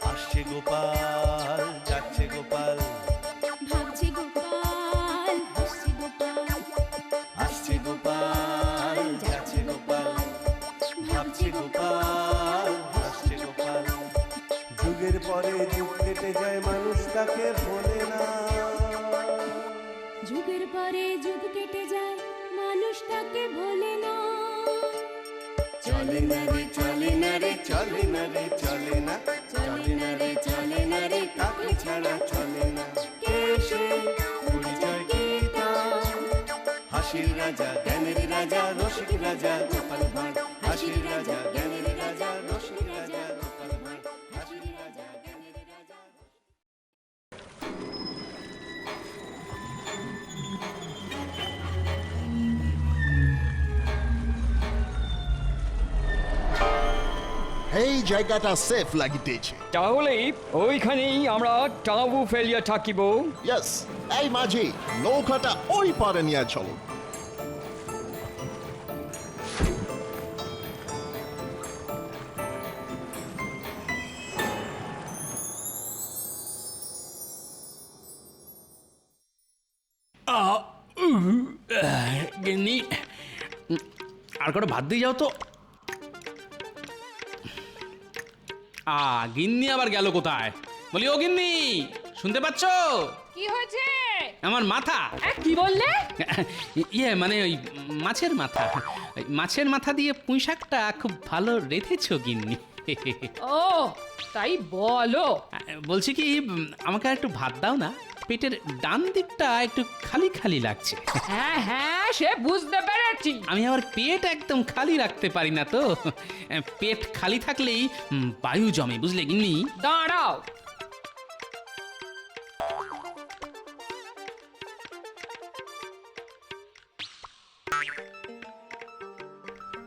আসছে গোপাল, যাচ্ছে গোপাল, ভাবছে গোপাল, হাসছে গোপাল, আসছে গোপাল, যাচ্ছে গোপাল, ভাবছে গোপাল, হাসছে গোপাল। যুগের পরে যুগ কেটে যায়, মানুষ তাকে ভোলে না। যুগের পরে যুগ কেটে যায়, মানুষ তাকে ভোলে না। চলে না রে, চলে না রে, চলে না রে, চলে না, চলে না রে, চলে না রে, কাকে ছাড়া চলে না। কে সে পরিচয় কি তার? হাসির রাজা, জ্ঞানের রাজা, রসিক রাজা গোপাল ভাঁড়। হাসির রাজা, জ্ঞানের রাজা, রসিক রাজা গোপাল ভাঁড়। হাসির রাজা, জ্ঞানের রাজা। এই জায়গাটা সেফ লাগিতেছে। তাহলে ওইখানেই আমরা টাবু ফেলিয়া থাকিব। ইয়েস, এই মাঝি নৌকাটা ওই পারে নিয়ে চলো। গিন্নি, আর কটা ভাত দিয়ে যাও তো। গিন্নি আবার গেল কোথায়? বলি ও গিন্নি, শুনতে পাচ্ছ? কি হয়েছে? আমার মাথা। কি বললে? মানে ওই মাছের মাথা। মাছের মাথা দিয়ে পুঁই শাকটা খুব ভালো রেঁধেছো গিন্নি। ও তাই বলো। বলছি কি, আমাকে আর একটু ভাত দাও না, পেটের ডান দিকটা একটু খালি খালি লাগছে। হ্যাঁ হ্যাঁ, সে বুঝতে পেরেছি। আমি আবার পেট একদম খালি রাখতে পারি না তো। পেট খালি থাকলেই বায়ু জমে, বুঝলে গিন্নি? দাঁড়াও।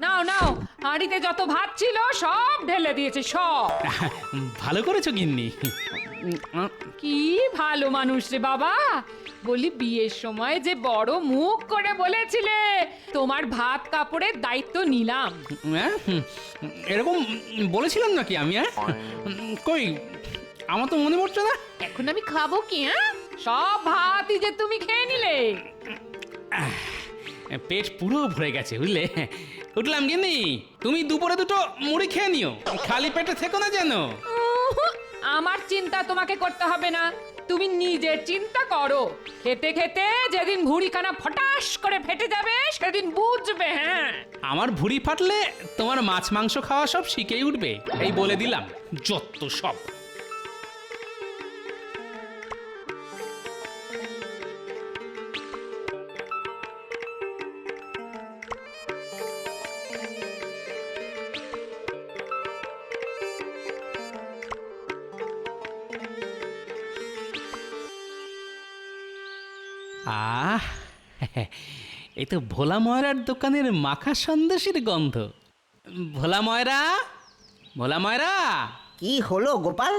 নাও নাও, হাঁড়িতে যত ভাত ছিল সব ঢেলে দিয়েছে, সব। ভালো করেছো গিন্নি। কি ভালো মানুষ রে বাবা। বলি, বিয়ের সময় যে বড় মুখ করে বলেছিলে তোমার ভাত কাপড়ের দায়িত্ব নিলাম। এরকম বলেছিলাম নাকি আমি? কই, আমার তো মনে পড়ছে না। এখন আমি খাবো কি? সব ভাতই যে তুমি খেয়ে নিলে। পেট পুরো ভরে গেছে, বুঝলে? উঠলাম গিন্নি, তুমি দুপুরে দুটো মুড়ি খেয়ে নিও, খালি পেটে থেকো না যেন। আমার চিন্তা তোমাকে করতে হবে না, তুমি নিজের চিন্তা করো। খেতে খেতে যেদিন ভুঁড়িখানা ফটাস করে ফেটে যাবে সেদিন বুঝবে। হ্যাঁ, আমার ভুঁড়ি ফাটলে তোমার মাছ মাংস খাওয়া সব শিখেই উঠবে, এই বলে দিলাম। যত সব। এই তো ভোলা ময়রার দোকানের মাখা সন্দেশের গন্ধ। ভোলা ময়রা, ভোলা ময়রা, কি হলো গোপাল,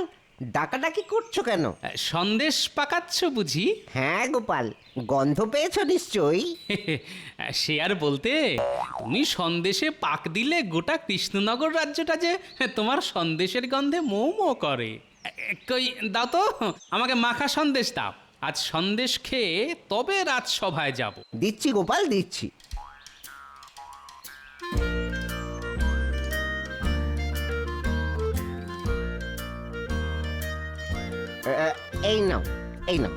ডাকাডাকি করছো কেন? সন্দেশ পাকাচ্ছ বুঝি? হ্যাঁ গোপাল, গন্ধ পেয়েছো নিশ্চয়ই। সে আর বলতে, তুমি সন্দেশে পাক দিলে গোটা কৃষ্ণনগর রাজ্যটা যে তোমার সন্দেশের গন্ধে মৌ মৌ করে। কই দাও তো, আমাকে মাখা সন্দেশ দাও। আজ সন্দেশ খেয়ে তবে রাজসভায় যাব। দিচ্ছি গোপাল, দিচ্ছি। এই নাও, এই নাও।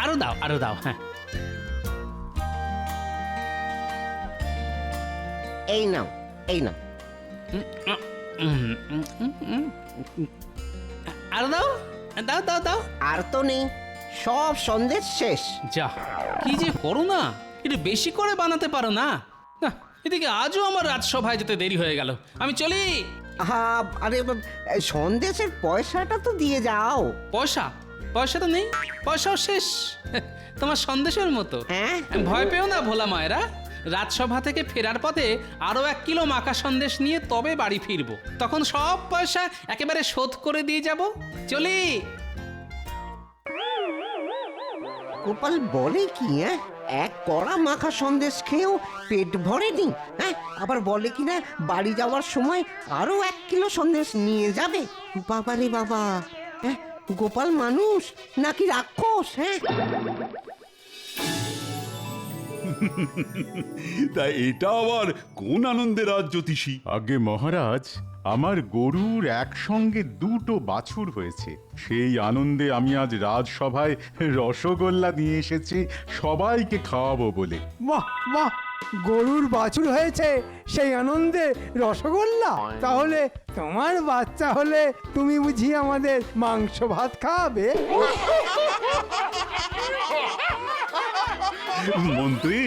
আরো দাও, আরো দাও। হ্যাঁ, এই নাও, এই নাও। আরো দাও, দাও দাও দাও। আর তো নেই, সব সন্দেশ শেষ। যা, কি যে করো না, একটু বেশি করে বানাতে পারো না? না, এদিকে আজও আমার রাজসভায় যেতে দেরি হয়ে গেল, আমি চলি। আরে সন্দেশের পয়সাটা তো দিয়ে যাও। পয়সা? পয়সা তো নেই, পয়সাও শেষ। তোমার সন্দেশের মতো। হ্যাঁ, ভয় পেও না ভোলা মায়েরা, রাজসভা থেকে ফেরার পথে আরো 1 কিলো মাখা সন্দেশ নিয়ে তবে বাড়ি ফিরবো, তখন সব পয়সা একেবারে শোধ করে দিয়ে যাব। চলি। গোপাল বলে কি? এক কড়া মাখা সন্দেশ খেয়েও পেট ভরেনি। হ্যাঁ, আবার বলে কিনা বাড়ি যাওয়ার সময় আরো 1 কিলো সন্দেশ নিয়ে যাবে। বাবারে বাবা, হ্যাঁ, গোপাল মানুষ নাকি রাক্ষস? হ্যাঁ, তা এটা আবার কোন আনন্দের রাজ জ্যোতিষী? আগে মহারাজ, আমার গরুর একসঙ্গে 2টো বাছুর হয়েছে। সেই আনন্দে আমি আজ রাজসভায় রসগোল্লা নিয়ে এসেছি সবাইকে খাওয়াবো বলে। বাহ বাহ, গরুর বাছুর হয়েছে সেই আনন্দে রসগোল্লা। তাহলে তোমার বাচ্চা হলে তুমি বুঝি আমাদের মাংস ভাত খাওয়াবে? মন্ত্রী,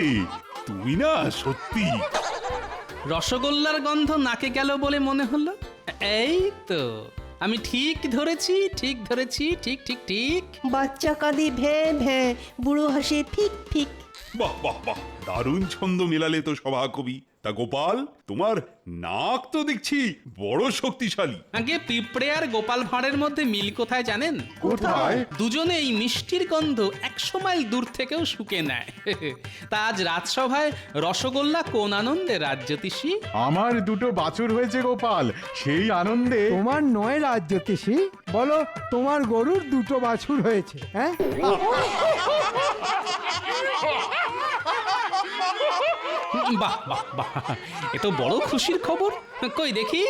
তুমি না সত্যি। রসগোল্লার গন্ধ নাকে গেল বলে মনে হলো। এই তো আমি ঠিক ধরেছি, ঠিক ধরেছি, ঠিক ঠিক ঠিক। বাচ্চা কাঁদে ভ্যাঁ ভ্যাঁ, বুড়ো হাসে ফিক ফিক। বাহ বাহ বাহ, দারুণ ছন্দ মেলালে তো সভাকবি। তা গোপাল, তোমার নাক তো দেখছি বড় শক্তিশালী। আগে পিঁপড়ে আর গোপাল ভাঁড়ের মধ্যে মিল কোথায় জানেন? কোথায়? দুজনে এই মিষ্টির গন্ধ 100 মাইল দূর থেকেও শুকে নেয়। তা আজ রাজসভায় রসগোল্লা কোন আনন্দে রাজ জ্যোতিষী? আমার 2টো বাছুর হয়েছে গোপাল, সেই আনন্দে। তোমার নয় রাজ জ্যোতিষী, বলো তোমার গরুর 2টো বাছুর হয়েছে। হ্যাঁ, বাহ বাহ বাহ, এ তো বড় খুশির খবর। কই দেখি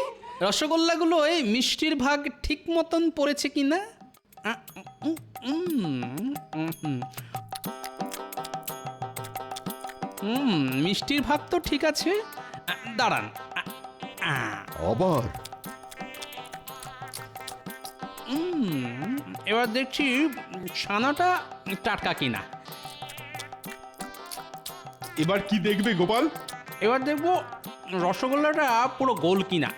রসগোল্লাগুলো এই মিষ্টির ভাগ ঠিক মতন পড়েছে কিনা। মিষ্টির ভাগ তো ঠিক আছে। দাঁড়ান, আবার এবার দেখছি ছানাটা টাটকা কিনা। এবার কি দেখবে গোপাল? এবার দেখবো রসগোল্লাটা পুরো গোল কিনা।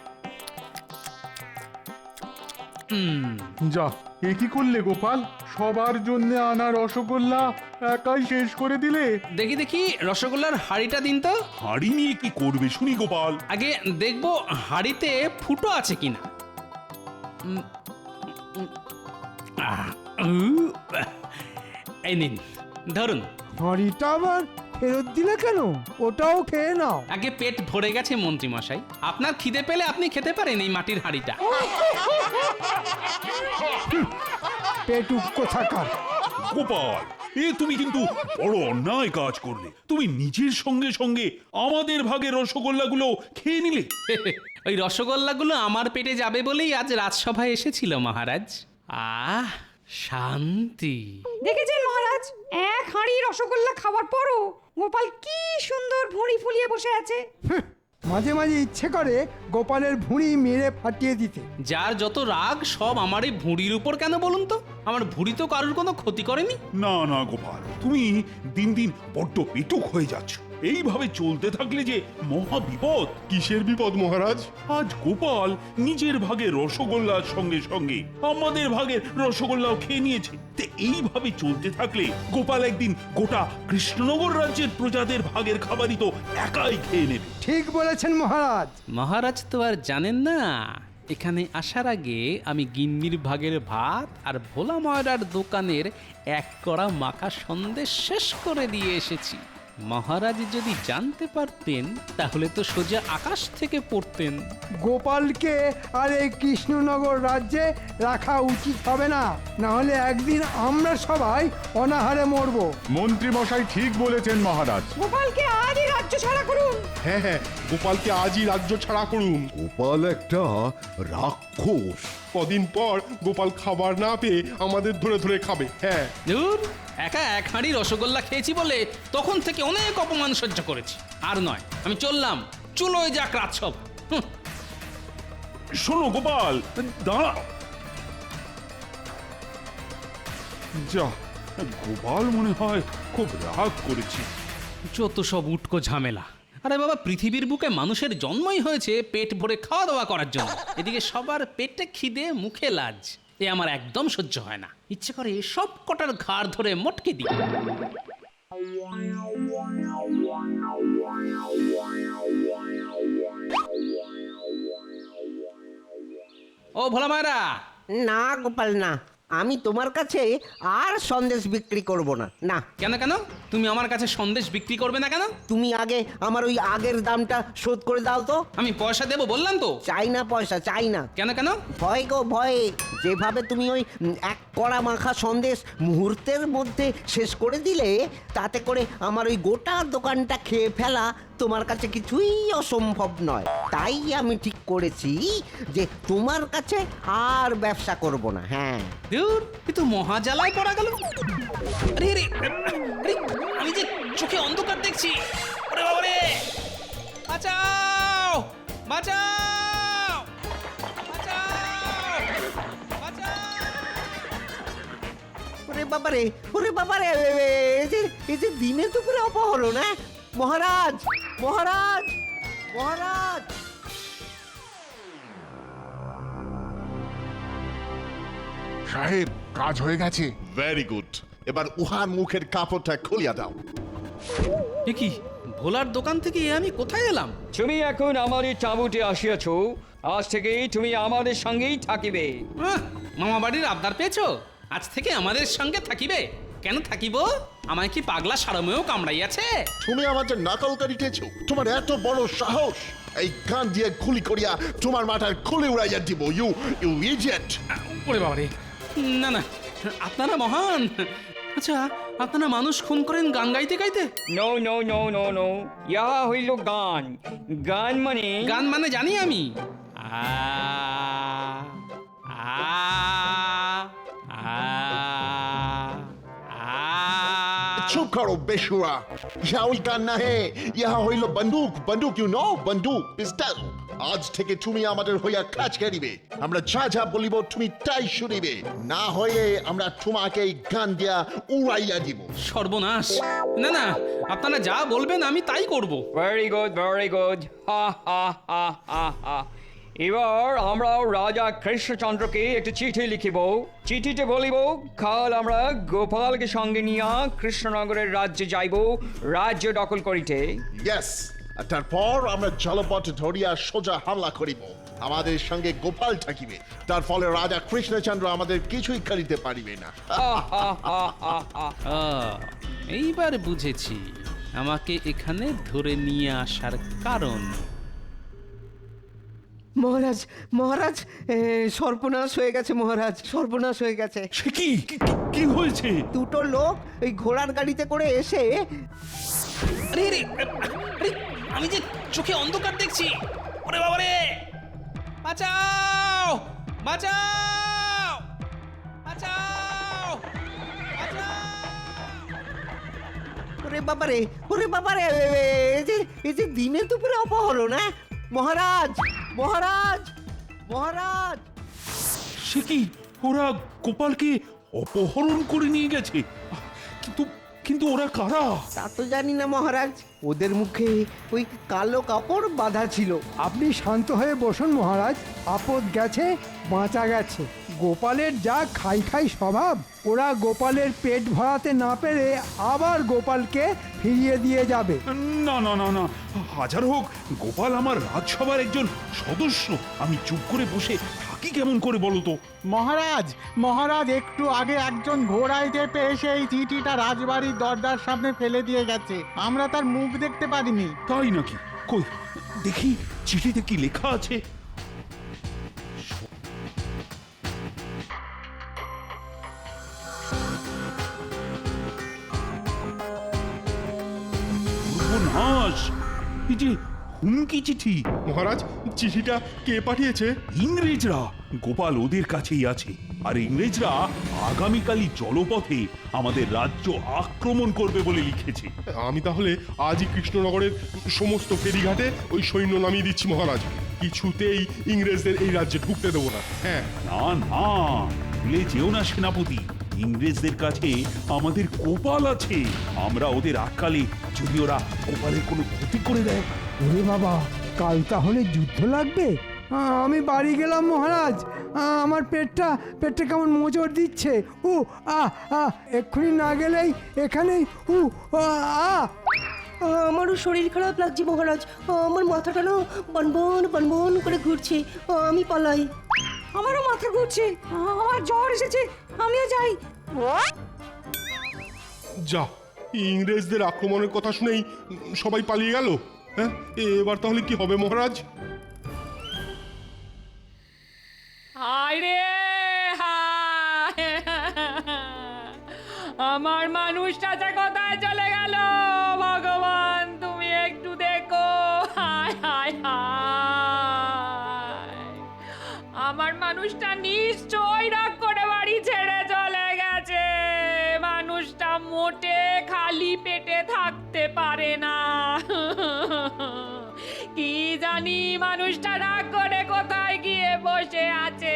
যা, এ কি করলে গোপাল? সবার জন্য আনা রসগোল্লা একাই শেষ করে দিলে। দেখি দেখি রসগোল্লার হাঁড়িটা দিন তো। হাঁড়ি নিয়ে কি করবে শুনি গোপাল? আগে দেখবো হাঁড়িতে ফুটো আছে কিনা। এই নিন, ধরুন। হাঁড়িটা আবার ফেরত দিলে কেন? ওটাও খেয়ে নাও। আগে পেট ভরে গেছে মন্ত্রী মশাই, আপনার খিদে পেলে আপনি খেতে পারেন এই মাটির হাঁড়িটা। পেটুক কোথাকার। গোপাল, এ তুমি কিন্তু বড় অন্যায় কাজ করলে। তুমি নিজের সঙ্গে সঙ্গে আমাদের ভাগের রসগোল্লাগুলো খেয়ে নিলে। ওই রসগোল্লাগুলো আমার পেটে যাবে বলেই আজ রাজসভায় এসেছিল মহারাজ। আহ, শান্তি। দেখেছেন মহারাজ, 1 হাঁড়ি রসগোল্লা খাওয়ার পরও গোপাল কি সুন্দর ভুঁড়ি ফুলিয়ে বসে আছে। মাঝে মাঝে ইচ্ছে করে গোপালের ভুঁড়ি মেরে ফাটিয়ে দিতে। যার যত রাগ সব আমার এই ভুঁড়ির উপর কেন বলুন তো? আমার ভুঁড়ি তো কারোর কোনো ক্ষতি করেনি। না না গোপাল, তুমি দিন দিন বড্ড পেটুক হয়ে যাচ্ছ। এইভাবে চলতে থাকলে যে মহা বিপদ। কিসের বিপদ মহারাজ? আজ গোপাল নিজের ভাগের রসগোল্লার সঙ্গে সঙ্গে আমাদের ভাগের রসগোল্লাও খেয়ে নিয়েছে। তে এইভাবে চলতে থাকলে গোপাল একদিন গোটা কৃষ্ণনগর রাজ্যের প্রজাদের ভাগের খাবারই তো একাই খেয়ে নেবে। ঠিক বলেছেন মহারাজ। মহারাজ তো আর জানেন না, এখানে আসার আগে আমি গিন্নির ভাগের ভাত আর ভোলা ময়রার দোকানের 1 কড়া মাখা সন্দেশ শেষ করে দিয়ে এসেছি। মহারাজ যদি জানতে পারতেন তাহলে তো সোজা আকাশ থেকে পড়তেন। গোপালকে আর এই কৃষ্ণনগর রাজ্যে রাখা উচিত হবে না, না হলে একদিন আমরা সবাই অনাহারে মরবো। মন্ত্রী মশাই ঠিক বলেছেন মহারাজ। গোপালকে আজই রাজ্য ছাড়া করুন। হ্যাঁ হ্যাঁ, গোপালকে আজই রাজ্য ছাড়া করুন। গোপাল একটা রাক্ষস। কদিন পর গোপাল খাবার না পেয়ে আমাদের ধরে ধরে খাবে। হ্যাঁ, ধুর, একা 1 হাঁড়ি রসগোল্লা খেয়েছি বলে তখন থেকে অনেক অপমান সহ্য করেছি। আর নয়, আমি চললাম। চুলোয় যাক রাজসভা। শোনো গোপাল, দাঁড়াও। যা, গোপাল মনে হয় খুব রাগ করেছে। যত সব উটকো ঝামেলা। আরে বাবা, পৃথিবীর বুকে মানুষের জন্মই হয়েছে পেট ভরে খাওয়া দাওয়া করার জন্য। এদিকে সবার পেটে খিদে, মুখে লাজ। এ আমার একদম সহ্য হয় না। ইচ্ছে করে সব কটার ঘাড় ধরে মটকে দিই। ও ভোলা মায়েরা, না গোপাল না, আমি তোমার কাছে আর সন্দেশ বিক্রি করব না। না, কেন কেন তুমি আমার কাছে সন্দেশ বিক্রি করবে না কেন? তুমি আগে আমার ওই আগের দামটা শোধ করে দাও তো। আমি পয়সা দেবো বললাম তো। চাই না পয়সা, চাই না। কেন কেন? ভয় গো ভয়ে। যেভাবে তুমি ওই এক কড়া মাখা সন্দেশ মুহূর্তের মধ্যে শেষ করে দিলে, তাতে করে আমার ওই গোটা দোকানটা খেয়ে ফেলা তোমার কাছে কিছুই অসম্ভব নয়। তাই আমি ঠিক করেছি যে তোমার কাছে আর ব্যবসা করব না। হ্যাঁ, দূর, এ তো মহা জ্বালায় পড়া গেল। আরে আরে আরে, আমি যে চোখে অন্ধকার দেখছি। ওরে বাবা রে, বাঁচাও বাঁচাও বাঁচাও বাঁচাও। ওরে বাবারে, ওরে বাবারে, এই যে দিনে দুপুরে অপহরণ! হ্যাঁ মহারাজ, মহারাজ, মহারাজ! সাহেব, কাজ হয়ে গেছে। Very good. এবার উহার মুখের কাপড়টা খুলিয়া দাও। এ কি, ভোলার দোকান থেকে এ আমি কোথায় এলাম? তুমি এখন আমাদের চাবুটে আসিয়াছ, আজ থেকে তুমি আমাদের সঙ্গেই থাকিবে। মামা বাড়ির আবদার পেয়েছো? আজ থেকে আমাদের সঙ্গে থাকিবে? কেন থাকিব? আমায় কি পাগলা সারমেও কামড়াইয়াছে? তুমি আমাদের নকল করিতেছো? তোমার এত বড় সাহস! এই গান দিয়ে খুলি করিয়া তোমার মাথার খুলে উড়াইয়া দিব। You you idiot! ওরে বাবা রে, না না, আপনারা মহান। আচ্ছা, আপনারা মানুষ খুন করেন গান গাইতে গাইতে? No no no no no, ইহা হইল গান। গান মানে গান মানে জানি আমি। আ আ আ চুপ করো বেশুরা! ইহা ওই গান না হে, ইহা হইল বন্দুক। বন্দুক, ইউ নো, বন্দুক, পিস্তল। আজ থেকে তুমি আমাদের হইয়া কাজ করিবে। আমরা যা যা বলিব তুমি তাই শুনিবে। না হইলে আমরা তোমাকে এই গান দিয়া উড়াইয়া দিব। সর্বনাশ! না না, আপনারা যা বলবেন আমি তাই করব। Very good, very good. হা হা হা হা হা। এবার আমরা রাজা কৃষ্ণচন্দ্রকে একটি চিঠি লিখিব। চিঠিতে বলিব, কাল আমরা গোপালকে সঙ্গে নিয়া কৃষ্ণনগরের রাজ্যে যাইব রাজ্য দখল করিতে। ইয়েস, আর তারপর আমরা জলপথ ধরিয়া সোজা হামলা করিব। আমাদের সঙ্গে গোপাল থাকিবে। তার ফলে রাজা কৃষ্ণচন্দ্র আমাদের কিছুই করিতে পারিবে না। এইবার বুঝেছি আমাকে এখানে ধরে নিয়ে আসার কারণ। মহারাজ, মহারাজ, সর্বনাশ হয়ে গেছে মহারাজ, সর্বনাশ হয়ে গেছে। সে কি কি হয়েছে? দুটো লোক ওই ঘোড়ার গাড়িতে করে এসে আরে আরে আরে, আমি যে চোখে অন্ধকার দেখছি। ওরে বাবা রে, বাঁচাও বাঁচাও বাঁচাও বাঁচাও। ওরে বাবারে, ওরে বাবারে, এই যে দিনে দুপুরে অপহরণ! হ্যাঁ মহারাজ, মহারাজ, মহারাজ! সে কি, ওরা গোপালকে অপহরণ করে নিয়ে গেছে? কিন্তু কিন্তু ওরা কারা? তা তো জানি না মহারাজ। ওদের মুখে ওই কালো কাপড় বাঁধা ছিল। আপনি শান্ত হয়ে বসুন মহারাজ, আপদ গেছে, বাঁচা গেছে। গোপালের যা খাই খাই স্বভাব, ওরা গোপালের পেট ভরাতে না পেরে আবার গোপালকে ফিরিয়ে দিয়ে যাবে। না না না না, হাজার হোক গোপাল আমার রাজসভার একজন সদস্য। আমি চুপ করে বসে থাকি কেমন করে বলো তো? মহারাজ, মহারাজ একটু আগে একজন ঘোড়ায় চেপে এসে এই চিঠিটা রাজবাড়ির দরজার সামনে ফেলে দিয়ে গেছে। আমরা তার মুখ দেখতে পারিনি। তাই নাকি? কই দেখি চিঠিতে কি লেখা আছে। সর্বনাশ! এই যে হুমকি চিঠি। মহারাজ, চিঠিটা কে পাঠিয়েছে? ইংরেজরা। গোপাল ওদের কাছেই আছে। আর ইংরেজরা আগামীকালই জলপথে আমাদের রাজ্য আক্রমণ করবে বলে লিখেছে। আমি তাহলে আজই কৃষ্ণনগরের সমস্ত ফেরিঘাটে ওই সৈন্য নামিয়ে দিচ্ছি মহারাজ। কিছুতেই ইংরেজদের এই রাজ্যে ঢুকতে দেবো না। হ্যাঁ। না না, ভুলে যেও না সেনাপতি, ইংরেজদের কাছে আমাদের গোপাল আছে। আমরা ওদের আটকালে যদি ওরা গোপালের কোনো ক্ষতি করে দেয়। ওরে বাবা, কাল তাহলে যুদ্ধ লাগবে। আমি বাড়ি গেলাম মহারাজ। আমার পেটটা কেমন মোচড় দিচ্ছে। এক্ষুনি না গেলেই এখানেই আমারও শরীর খারাপ লাগছে মহারাজ। আমার মাথাটা না বনবন বনবন করে ঘুরছে। আমি পালাই। আমারও মাথা ঘুরছে, আমার জ্বর এসেছে, আমিও যাই। যা, ইংরেজদের আক্রমণের কথা শুনেই সবাই পালিয়ে গেল। হ্যাঁ, এবার তাহলে কি হবে মহারাজ? হায় রে হায়, আমার মানুষটা যে কোথায় চলে গেল, ভগবান তুমি একটু দেখো। হায় হায় হায়, আমার মানুষটা নিশ্চয় রাগ করে বাড়ি ছেড়ে চলে গেছে। মানুষটা মোটে খালি পেটে থাকতে পারে না। কি জানি মানুষটা রাগ করে কোথায় গিয়ে বসে আছে।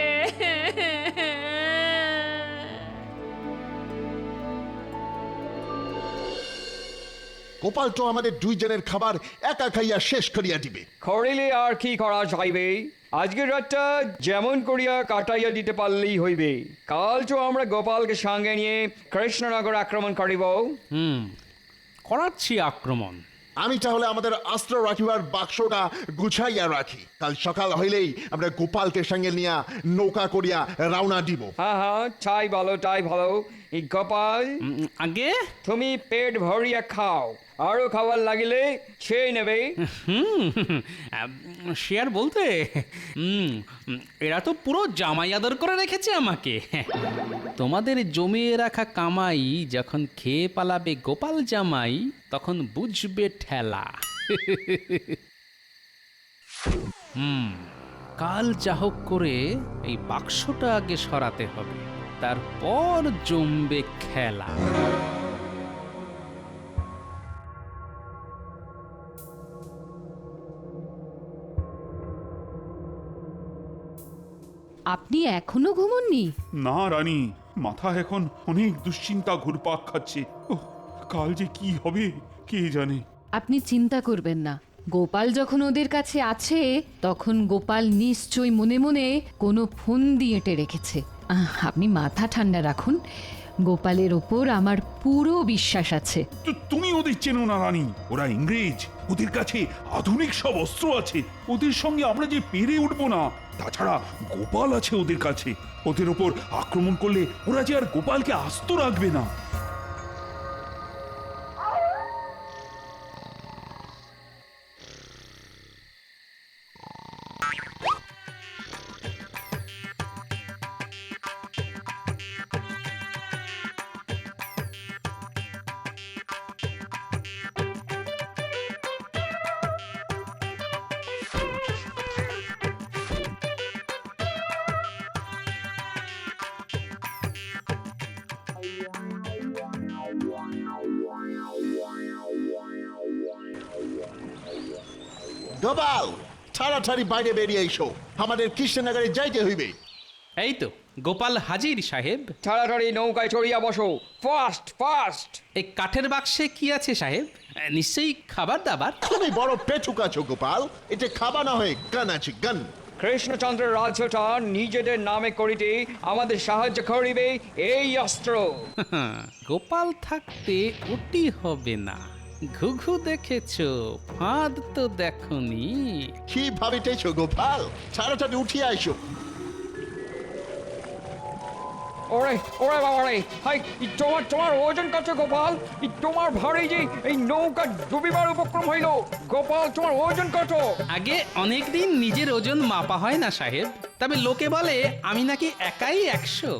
গোপাল তো আমাদের দুইজনের খাবার একা খাইয়া শেষ করিয়া দিবে। করিলে আর কি করা যাইবে? আজকের রাতটা যেমন করিয়া কাটাইয়া দিতে পারলেই হইবে। কাল তো আমরা গোপালকে সঙ্গে নিয়ে কৃষ্ণনগর আক্রমণ করিব। করাচ্ছি আক্রমণ। আমি তাহলে আমাদের অস্ত্র রাখিবার বাক্সটা গুছাইয়া রাখি। কাল সকাল হইলেই আমরা গোপালকে সঙ্গে নিয়ে নৌকা করিয়া রওনা দিব। হ্যাঁ হ্যাঁ, তাই ভালো, তাই ভালো। এই গোপাল, আগে তুমি পেট ভরিয়া খাও, আরো খাবার লাগিলে খেয়ে নেবে। সে আর বলতে, এরা তো পুরো জামাই আদর করে রেখেছে আমাকে। তোমাদের জমিয়ে রাখা কামাই যখন খেয়ে পালাবে গোপাল জামাই, তখন বুঝবে ঠেলা। কাল যাহোক করে এই বাক্সটা আগে সরাতে হবে, তারপর জমবে খেলা। আপনি এখনো ঘুমোননি? না রানী, মাথা এখন অনেক দুশ্চিন্তা ঘুরপাক খাচ্ছে। ওহ, কাল যে কি হবে কে জানে। আপনি চিন্তা করবেন না, গোপাল যখন ওদের কাছে আছে তখন গোপাল নিশ্চয়ই মনে মনে কোনো ফোন দিয়ে এঁটে রেখেছে। আপনি মাথা ঠান্ডা রাখুন, গোপালের ওপর আমার পুরো বিশ্বাস আছে। তুমি ওদের চেনো না রানী, ওরা ইংরেজ, ওদের কাছে আধুনিক সব অস্ত্র আছে। ওদের সঙ্গে আমরা যে পেরে উঠবো না। তাছাড়া গোপাল আছে ওদের কাছে, ওদের ওপর আক্রমণ করলে ওরা যে আর গোপালকে আস্ত রাখবে না। গোপাল, তাড়াতাড়ি বাইরে বেরিয়ে এসো, আমাদের কৃষ্ণনগরে যাইতে হইবে। এই তো গোপাল হাজির সাহেব। তাড়াতাড়ি নৌকায় চড়িয়া বসো, ফাস্ট ফাস্ট। এই কাঠের বাক্সে কি আছে সাহেব? নিশ্চয়ই খাবার দাবার। তুমি বড় পেটুক আছো গোপাল, এটা খাবা না হয়ে গান আছে গান। কৃষ্ণচন্দ্রের রাজ্যটা নিজেদের নামে করিতে আমাদের সাহায্য করিবে এই অস্ত্র। গোপাল থাকতে ওটি হবে না। ঘুঘু দেখেছো, ফাঁদ তো দেখনি। কি ভাবিতেছো গোপাল? তাড়াতাড়ি উঠিয়া এসো। ওরে ওরে বাবা রে, হাই তোমার ওজন কত গোপাল? তোমার ভারী যে এই নৌকা ডুবিবার উপক্রম হইল। গোপাল, তোমার ওজন কত? আগে অনেকদিন নিজের ওজন মাপা হয় না সাহেব, তবে লোকে বলে আমি নাকি একাই 100।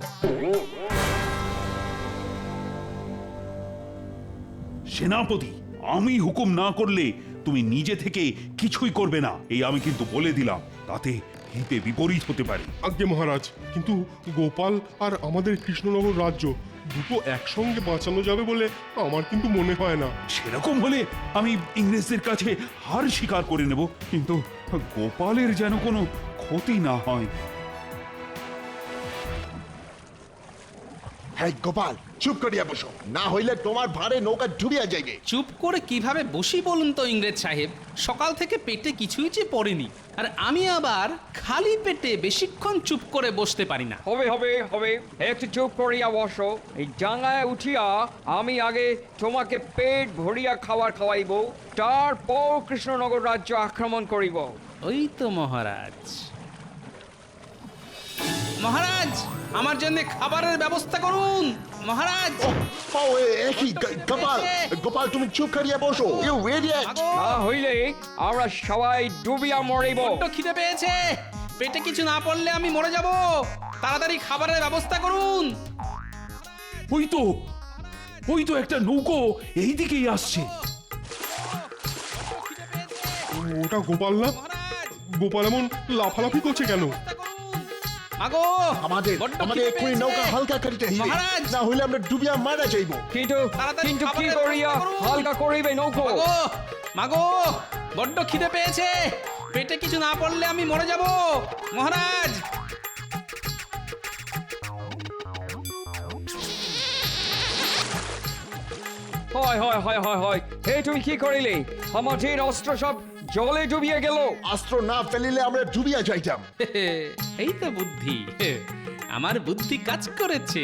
সেনাপতি, আমি হুকুম না করলে তুমি নিজে থেকে কিছুই করবে না, এই আমি কিন্তু বলে দিলাম। তাতে হিতে বিপরীত হতে পারে। আজ্ঞে মহারাজ, কিন্তু গোপাল আর আমাদের কৃষ্ণনগর রাজ্য দুটো একসঙ্গে বাঁচানো যাবে বলে আমার কিন্তু মনে হয় না। সেরকম হলে আমি ইংরেজদের কাছে হার স্বীকার করে নেব, কিন্তু গোপালের যেন কোনো ক্ষতি না হয়। হ্যাঁ গোপাল, চুপ করিয়া বসো, না হইলে তোমার ভারে নৌকা ডুবিয়া যাইবে। চুপ করে কিভাবে বসি বলুন তো ইংরেজ সাহেব? সকাল থেকে পেটে কিছুই যে পড়েনি, আর আমি আবার খালি পেটে বেশিক্ষণ চুপ করে বসতে পারি না। হবে হবে হবে, একটু চুপ করিয়া বসো। এই ডাঙায় উঠিয়া আমি আগে তোমাকে পেট ভরিয়া খাবার খাওয়াইব, তারপর কৃষ্ণনগর রাজ্য আক্রমণ করিব। ওই তো মহারাজ। মহারাজ আমার জন্য খাবারের ব্যবস্থা করুন মহারাজ। একই গোপাল, গোপাল তুমি চুপ করিয়া বসো। You idiot! না হইলে আমরা সবাই ডুবিয়া মরিব। বড্ড খিদে পেয়েছে, পেটে কিছু না পড়লে আমি মরে যাব। তাড়াতাড়ি খাবারের ব্যবস্থা করুন। ওই তো একটা নৌকো এই দিকেই আসছে। ওটা গোপাল না? গোপাল এমন লাফালাফি করছে কেন? আগো আমাদের বড্ড আমাদের খিদে এক্ষুনি পেয়েছে। নৌকা হালকা করিতে হইবে, মহারাজ! না হইলে আমরা ডুবিয়া মারা যাইব। কিন্তু তাড়াতাড়ি কিন্তু কি খাবারের করিয়া ব্যবস্থা করুন। হালকা করিবে নৌকো? মাগো মাগো বড্ড খিদে পেয়েছে, পেটে কিছু না পড়লে আমি মরে যাব মহারাজ। হয় হয় হয় হয় হয়, হে তুমি কি করিলে? আমাদের অস্ত্র সব জলে ডুবিয়ে গেল। অস্ত্র না ফেলিলে আমরা ডুবিয়া যাইতাম। এই তো বুদ্ধি, আমার বুদ্ধি কাজ করেছে।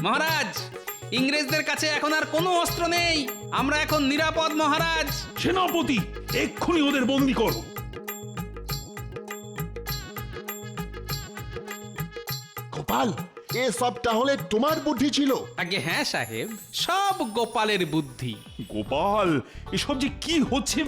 মহারাজ, ইংরেজদের কাছে এখন আর কোনো অস্ত্র নেই, আমরা এখন নিরাপদ মহারাজ। সেনাপতি, এক্ষুনি ওদের বন্দি কর। গোপাল, এ সব তাহলে তোমার বুদ্ধি ছিল? আগে হ্যাঁ সাহেব, সব গোপালের বুদ্ধি। গোপাল, এসব যে কি হচ্ছে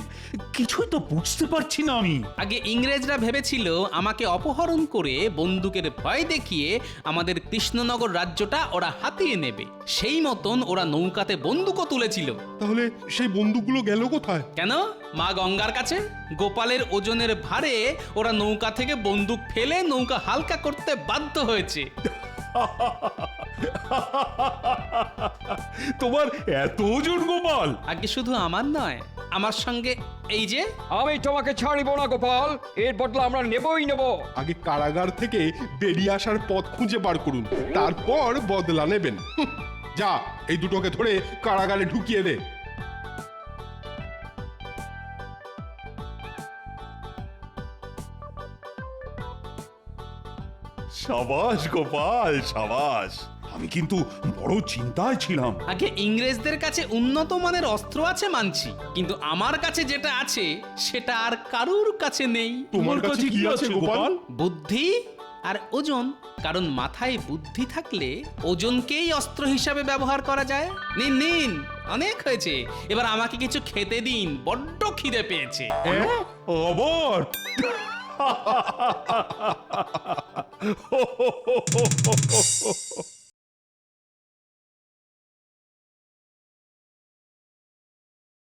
কিছুই তো বুঝতে পারছি না আমি। আগে ইংরেজরা ভেবেছিল আমাকে অপহরণ করে বন্দুকের ভয় দেখিয়ে আমাদের কৃষ্ণনগর রাজ্যটা ওরা হাতিয়ে নেবে। সেই মতন ওরা নৌকাতে বন্দুকও তুলেছিল। তাহলে সেই বন্দুকগুলো গেল কোথায়? কেন? মা গঙ্গার কাছে। গোপালের ওজনের ভারে ওরা নৌকা থেকে বন্দুক ফেলে নৌকা হালকা করতে বাধ্য হয়েছে। তোমার এত ওজন গোপাল? আগে শুধু আমার নয়, আমার সঙ্গে এই যে। আমি তোমাকে ছাড়িব না গোপাল, এর বদলা আমরা নেবই নেব। আগে কারাগার থেকে বেরিয়ে আসার পথ খুঁজে বার করুন, তারপর বদলা নেবেন। যা, এই দুটোকে ধরে কারাগারে ঢুকিয়ে দে। সাবাস গোপাল, সাবাস। আমি কিন্তু বড় চিন্তায় ছিলাম। আগে ইংরেজদের কাছে উন্নত মানের অস্ত্র আছে মানছি, কিন্তু আমার কাছে যেটা আছে সেটা আর কারুর কাছে নেই। তোমার কাছে কি আছে গোপাল? বুদ্ধি আর ওজন। কারণ মাথায় বুদ্ধি থাকলে ওজনকেই অস্ত্র হিসাবে ব্যবহার করা যায়। নিন নিন, অনেক হয়েছে, এবার আমাকে কিছু খেতে দিন, বড্ড খিদে পেয়েছে। আবার